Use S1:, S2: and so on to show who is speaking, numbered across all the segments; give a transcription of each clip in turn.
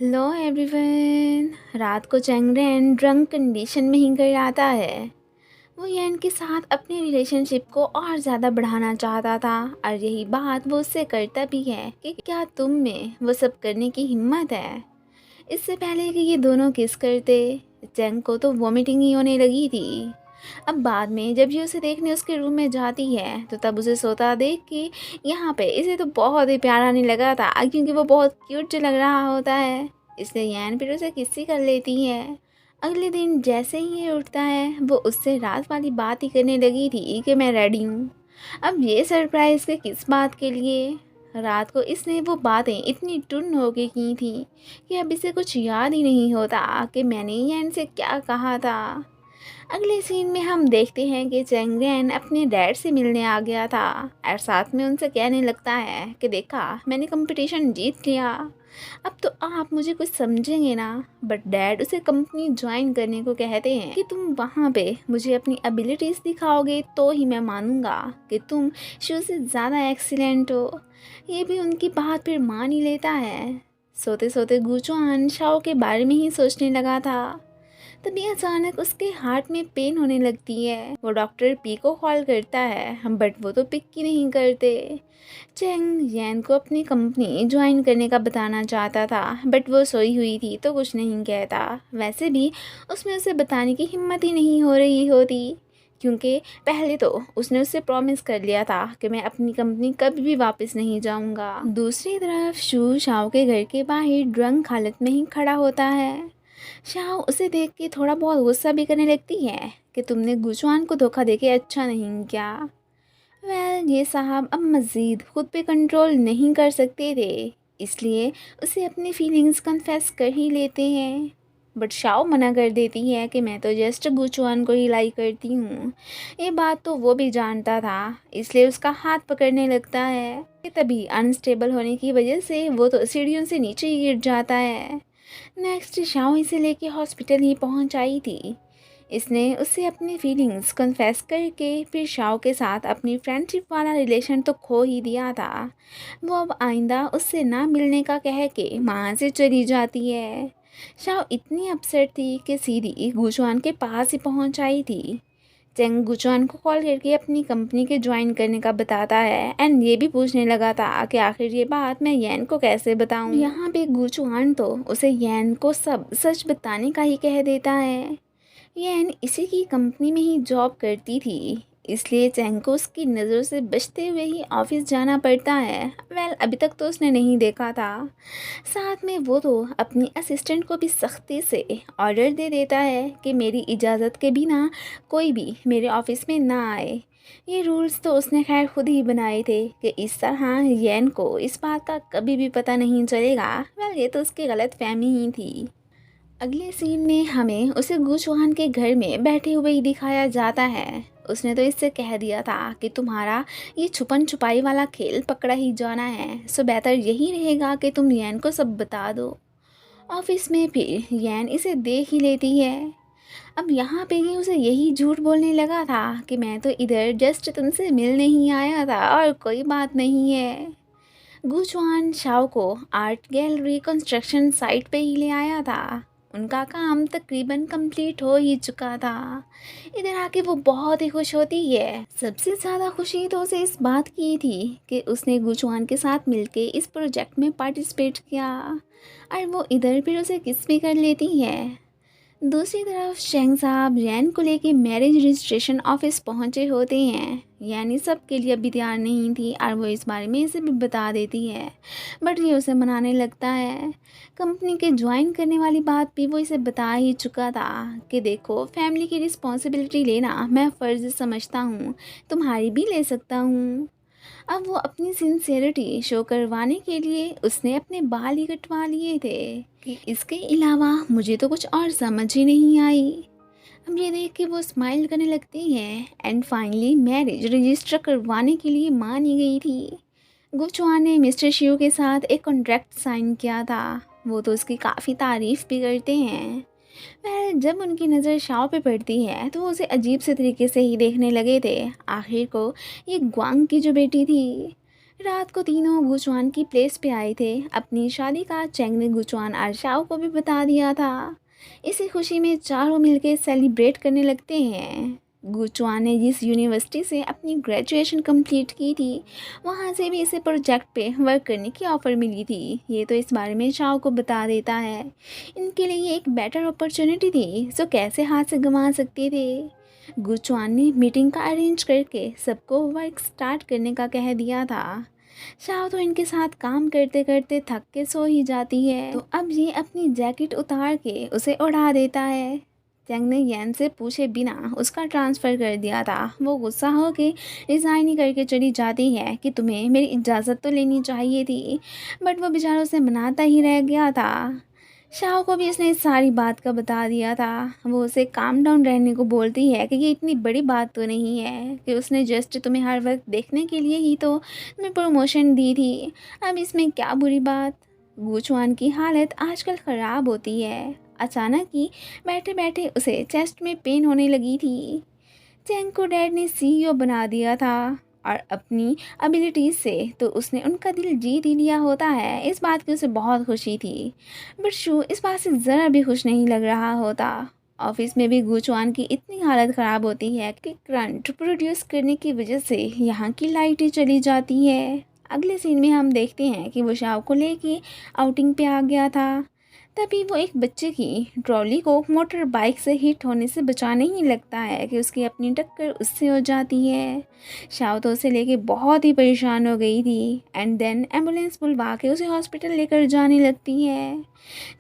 S1: Hello everyone. रात को चैंगरेन drunk condition में ही घर आता है। वो यैन के साथ अपने रिलेशनशिप को और ज़्यादा बढ़ाना चाहता था और यही बात वो उससे करता भी है कि क्या तुम में वो सब करने की हिम्मत है। इससे पहले कि ये दोनों किस करते, चैंग को तो वॉमिटिंग ही होने लगी थी। अब बाद में जब ये उसे देखने उसके रूम में जाती है तो तब उसे सोता देख के यहाँ पे इसे तो बहुत ही प्यार आने लगा था, क्योंकि वो बहुत क्यूट लग रहा होता है। इसलिए यैन फिर उसे किस्सी कर लेती है। अगले दिन जैसे ही ये उठता है वो उससे रात वाली बात ही करने लगी थी कि मैं रेडी हूँ। अब ये सरप्राइज़ के किस बात के लिए। रात को इसने वो बातें इतनी टुन होके की थी कि अब इसे कुछ याद ही नहीं होता कि मैंने यैन से क्या कहा था। अगले सीन में हम देखते हैं कि चैंगरेन अपने डैड से मिलने आ गया था और साथ में उनसे कहने लगता है कि देखा, मैंने कंपटीशन जीत लिया, अब तो आप मुझे कुछ समझेंगे ना। बट डैड उसे कंपनी ज्वाइन करने को कहते हैं कि तुम वहाँ पे मुझे अपनी एबिलिटीज़ दिखाओगे तो ही मैं मानूंगा कि तुम शो से ज़्यादा एक्सीलेंट हो। ये भी उनकी बात फिर मान ही लेता है। सोते सोते गुचुआन शाओ के बारे में ही सोचने लगा था। तभी अचानक उसके हार्ट में पेन होने लगती है। वो डॉक्टर पी को कॉल करता है बट वो तो पिक ही नहीं करते। चेंग यैन को अपनी कंपनी ज्वाइन करने का बताना चाहता था बट वो सोई हुई थी तो कुछ नहीं कहता। वैसे भी उसमें उसे बताने की हिम्मत ही नहीं हो रही होती, क्योंकि पहले तो उसने उससे प्रॉमिस कर लिया था कि मैं अपनी कंपनी कभी भी वापस नहीं जाऊंगा। दूसरी तरफ शू शाओ के घर के बाहर ड्रंक हालत में ही खड़ा होता है। शाओ उसे देख के थोड़ा बहुत गुस्सा भी करने लगती है कि तुमने गुचुआन को धोखा देके अच्छा नहीं किया। ये साहब अब मज़ीद खुद पे कंट्रोल नहीं कर सकते थे, इसलिए उसे अपनी फीलिंग्स कन्फेस कर ही लेते हैं। बट शाओ मना कर देती है कि मैं तो जस्ट गुचुआन को ही लाइक करती हूँ। ये बात तो वो भी जानता था, इसलिए उसका हाथ पकड़ने लगता है। तभी अनस्टेबल होने की वजह से वो तो सीढ़ियों से नीचे ही गिर जाता है। नेक्स्ट शाओ इसे लेके हॉस्पिटल ही पहुंच आई थी। इसने उससे अपनी फीलिंग्स कन्फेस करके फिर शाओ के साथ अपनी फ्रेंडशिप वाला रिलेशन तो खो ही दिया था। वो अब आइंदा उससे ना मिलने का कह के वहाँ से चली जाती है। शाओ इतनी अपसेट थी कि सीधी गुचुआन के पास ही पहुँच आई थी। चेंग गुचुआन को कॉल करके अपनी कंपनी के ज्वाइन करने का बताता है एंड ये भी पूछने लगा था कि आखिर ये बात मैं यैन को कैसे बताऊं। यहाँ पे गुचुआन तो उसे यैन को सब सच बताने का ही कह देता है। यैन इसी की कंपनी में ही जॉब करती थी, इसलिए चैंग को उसकी नज़रों से बचते हुए ही ऑफिस जाना पड़ता है। अभी तक तो उसने नहीं देखा था। साथ में वो तो अपनी असिस्टेंट को भी सख्ती से ऑर्डर दे देता है कि मेरी इजाज़त के बिना कोई भी मेरे ऑफिस में ना आए। ये रूल्स तो उसने खैर खुद ही बनाए थे कि इस तरह यैन को इस बात का कभी भी पता नहीं चलेगा। ये तो उसकी गलत फहमी ही थी। अगले सीन में हमें उसे गुचुआन के घर में बैठे हुए ही दिखाया जाता है। उसने तो इससे कह दिया था कि तुम्हारा ये छुपन छुपाई वाला खेल पकड़ा ही जाना है, सो बेहतर यही रहेगा कि तुम यैन को सब बता दो। ऑफिस में फिर यैन इसे देख ही लेती है। अब यहाँ पे ही उसे यही झूठ बोलने लगा था कि मैं तो इधर जस्ट तुमसे मिलने ही आया था और कोई बात नहीं है। गुचुआन शाओ को आर्ट गैलरी कंस्ट्रक्शन साइट पे ही ले आया था। उनका काम तकरीबन कंप्लीट हो ही चुका था। इधर आके वो बहुत ही खुश होती है। सबसे ज़्यादा खुशी तो उसे इस बात की थी कि उसने गुचुआन के साथ मिलके इस प्रोजेक्ट में पार्टिसिपेट किया और वो इधर फिर उसे किस भी कर लेती है। दूसरी तरफ शेंग साहब यैन को लेके मैरिज रजिस्ट्रेशन ऑफिस पहुंचे होते हैं। यानी सबके लिए अभी तैयार नहीं थी और वो इस बारे में इसे भी बता देती है, बट ये उसे मनाने लगता है। कंपनी के ज्वाइन करने वाली बात भी वो इसे बता ही चुका था कि देखो, फैमिली की रिस्पॉन्सिबिलिटी लेना मैं फ़र्ज़ समझता हूँ, तुम्हारी भी ले सकता हूँ। अब वो अपनी सिंसेरिटी शो करवाने के लिए उसने अपने बाल ही कटवा लिए थे कि इसके अलावा मुझे तो कुछ और समझ ही नहीं आई। अब ये देख के वो स्माइल करने लगती है एंड फाइनली मैरिज रजिस्टर करवाने के लिए मान ही गई थी। गुचुआन ने मिस्टर शिव के साथ एक कॉन्ट्रैक्ट साइन किया था। वो तो उसकी काफ़ी तारीफ भी करते हैं। जब उनकी नज़र शाओ पे पड़ती है तो वो उसे अजीब से तरीके से ही देखने लगे थे। आखिर को ये ग्वांग की जो बेटी थी। रात को तीनों गुचुआन की प्लेस पे आए थे। अपनी शादी का चेंग ने गुचुआन और शाओ को भी बता दिया था। इसी खुशी में चारों मिलके सेलिब्रेट करने लगते हैं। गुचुआन ने जिस यूनिवर्सिटी से अपनी ग्रेजुएशन कंप्लीट की थी, वहाँ से भी इसे प्रोजेक्ट पे वर्क करने की ऑफ़र मिली थी। ये तो इस बारे में शाओ को बता देता है। इनके लिए ये एक बेटर अपॉर्चुनिटी थी, सो कैसे हाथ से गंवा सकते थे। गुचुआन ने मीटिंग का अरेंज करके सबको वर्क स्टार्ट करने का कह दिया था। शाओ तो इनके साथ काम करते करते थक के सो ही जाती है, तो अब ये अपनी जैकेट उतार के उसे उड़ा देता है। चैंग ने यन से पूछे बिना उसका ट्रांसफ़र कर दिया था। वो गुस्सा होके रिज़ाइन ही करके चली जाती है कि तुम्हें मेरी इजाज़त तो लेनी चाहिए थी, बट वो बेचारा उसे मनाता ही रह गया था। शाओ को भी इसने इस सारी बात का बता दिया था। वो उसे काम डाउन रहने को बोलती है कि ये इतनी बड़ी बात तो नहीं है कि उसने जस्ट तुम्हें हर वक्त देखने के लिए ही तो तुम्हें प्रमोशन दी थी। अब इसमें क्या बुरी बात। गुचुआन की हालत आजकल ख़राब होती है। अचानक ही बैठे बैठे उसे चेस्ट में पेन होने लगी थी। चैंग को डैड ने सीईओ बना दिया था और अपनी एबिलिटीज़ से तो उसने उनका दिल जीत ही लिया होता है। इस बात की उसे बहुत खुशी थी, बट शू इस बात से ज़रा भी खुश नहीं लग रहा होता। ऑफिस में भी गुचुआन की इतनी हालत ख़राब होती है कि करंट प्रोड्यूस करने की वजह से यहाँ की लाइटें चली जाती है। अगले सीन में हम देखते हैं कि वो शाओ को लेके आउटिंग पे आ गया था। तभी वो एक बच्चे की ट्रॉली को मोटर बाइक से हिट होने से बचाने ही लगता है कि उसकी अपनी टक्कर उससे हो जाती है। शाओ तो उसे लेके बहुत ही परेशान हो गई थी एंड देन एम्बुलेंस बुलवा के उसे हॉस्पिटल लेकर जाने लगती है।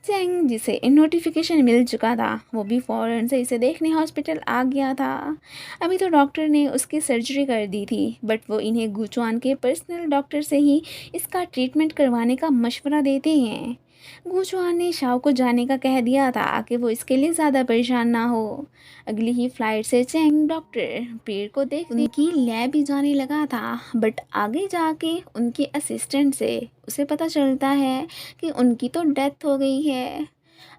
S1: चैंग जिसे नोटिफिकेशन मिल चुका था, वो भी फ़ौरन से इसे देखने हॉस्पिटल आ गया था। अभी तो डॉक्टर ने उसकी सर्जरी कर दी थी, बट वो इन्हें गुचुआन के पर्सनल डॉक्टर से ही इसका ट्रीटमेंट करवाने का मशवरा देते हैं। गुचुआन ने शाओ को जाने का कह दिया था कि वो इसके लिए ज़्यादा परेशान ना हो। अगली ही फ्लाइट से चैंग डॉक्टर पीर को देख उनकी लैब ही जाने लगा था, बट आगे जाके उनके असिस्टेंट से उसे पता चलता है कि उनकी तो डेथ हो गई है।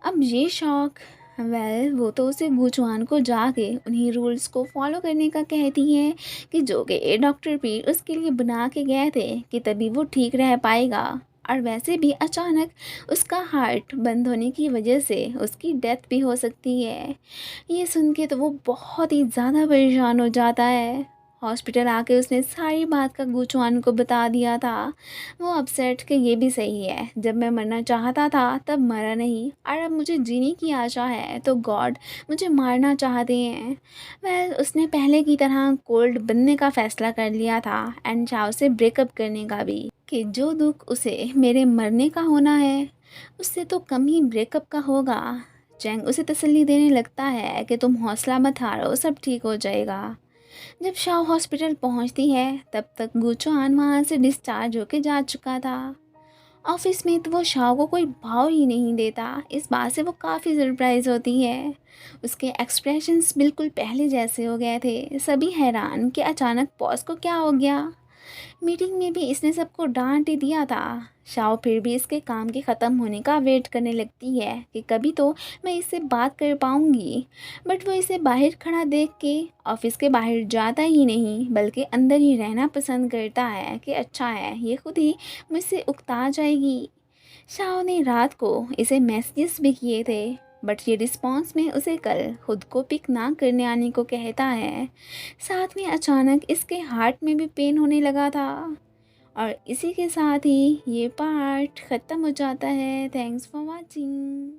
S1: अब ये शौक वो तो उसे गुचुआन को जाके उन्हीं रूल्स को फॉलो करने का कहती है कि जो कि डॉक्टर पीर उसके लिए बना के गए थे कि तभी वो ठीक रह पाएगा। और वैसे भी अचानक उसका हार्ट बंद होने की वजह से उसकी डेथ भी हो सकती है। ये सुन के तो वो बहुत ही ज़्यादा परेशान हो जाता है। हॉस्पिटल आके उसने सारी बात का गुचुआन को बता दिया था। वो अपसेट कि ये भी सही है, जब मैं मरना चाहता था तब मरा नहीं, और अब मुझे जीने की आशा है तो गॉड मुझे मारना चाहते हैं। उसने पहले की तरह कोल्ड बनने का फ़ैसला कर लिया था एंड शाओ से ब्रेकअप करने का भी, कि जो दुख उसे मेरे मरने का होना है उससे तो कम ही ब्रेकअप का होगा। चैंग उसे तसल्ली देने लगता है कि तुम हौसला मत हारो, सब ठीक हो जाएगा। जब शाओ हॉस्पिटल पहुंचती है तब तक गुचुआन वहां से डिस्चार्ज होके जा चुका था। ऑफिस में तो वो शाओ को कोई भाव ही नहीं देता। इस बात से वो काफ़ी सरप्राइज होती है। उसके एक्सप्रेशंस बिल्कुल पहले जैसे हो गए थे। सभी हैरान कि अचानक बॉस को क्या हो गया। मीटिंग में भी इसने सबको डांट ही दिया था। शाओ फिर भी इसके काम के ख़त्म होने का वेट करने लगती है कि कभी तो मैं इससे बात कर पाऊंगी, बट वो इसे बाहर खड़ा देख के ऑफिस के बाहर जाता ही नहीं, बल्कि अंदर ही रहना पसंद करता है कि अच्छा है ये खुद ही मुझसे उकता जाएगी। शाओ ने रात को इसे मैसेजेस भी किए थे, बट ये रिस्पॉन्स में उसे कल खुद को पिक ना करने आने को कहता है। साथ में अचानक इसके हार्ट में भी पेन होने लगा था। और इसी के साथ ही ये पार्ट ख़त्म हो जाता है। Thanks for watching.